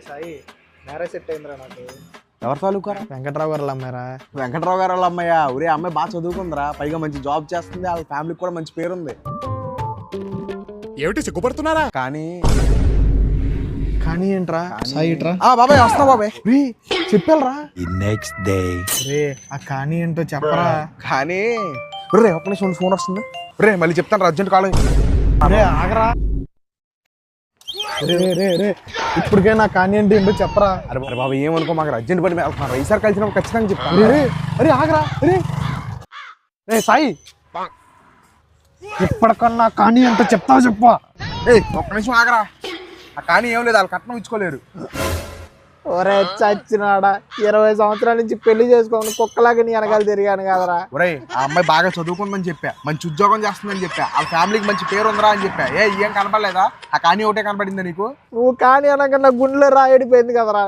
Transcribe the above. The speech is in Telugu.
సాయి మ్యారేజ్ సెట్ అయిందిరా నాకు. ఎవరి తాలూకా? వెంకట్రావు గారు అమ్మాయిరా. వెంకట్రావు గారు వాళ్ళ అమ్మాయ. ఊరే అమ్మాయి బాగా చదువుకుందిరా, పైగా మంచి జాబ్ చేస్తుంది, వాళ్ళ ఫ్యామిలీకి కూడా మంచి పేరుంది. ఏమిటి సిగ్గుపడుతున్నారా? కానీ కానీ ఏంట్రా సాయి ఇట్రా. బాబాయ్ వస్తున్నా బాబాయ్. చెప్పాలరా నెక్స్ట్ డే రే ఆ కానీ ఏంటో చెప్పరా. కానీ రే ఒక్క నిమిషం ఫోన్ వస్తుంది. రే మళ్ళీ చెప్తాను, అర్జెంట్ కాల్. రే ఆగరా. రే రే రే ఇప్పటికే నా కానీ ఏంటి ఏంటో చెప్పరా. అరే బాబా ఏమనుకో, మాకు అర్జెంట్ పడి ఈసారి కలిసినప్పుడు ఖచ్చితంగా చెప్తాను. రే అరే ఆగరా. రే రే సాయి ఇప్పటికన్నా కానీ ఏంటో చెప్తావా చెప్పా. ఒక్క నిమిషం ఆగరా. ఆ కానీ ఏం లేదు, వాళ్ళు కట్నం ఇచ్చుకోలేరు. ఒరే చచ్చినాడా, 20 సంవత్సరాల నుంచి పెళ్లి చేసుకోని కుక్కలాగా నీ వెనకాల తిరిగాను కదరా. ఒరే ఆ అమ్మాయి బాగా చదువుకుందని చెప్పా, మంచి ఉద్యోగం చేస్తుందని చెప్పా, వాళ్ళ ఫ్యామిలీకి మంచి పేరు ఉందిరా అని చెప్పా. ఏం కనపడలేదా? ఆ కానీ ఒకటే కనపడిందా నీకు? నువ్వు కానీ అనగా నా గుండెలో రాయడిపోయింది కదరా.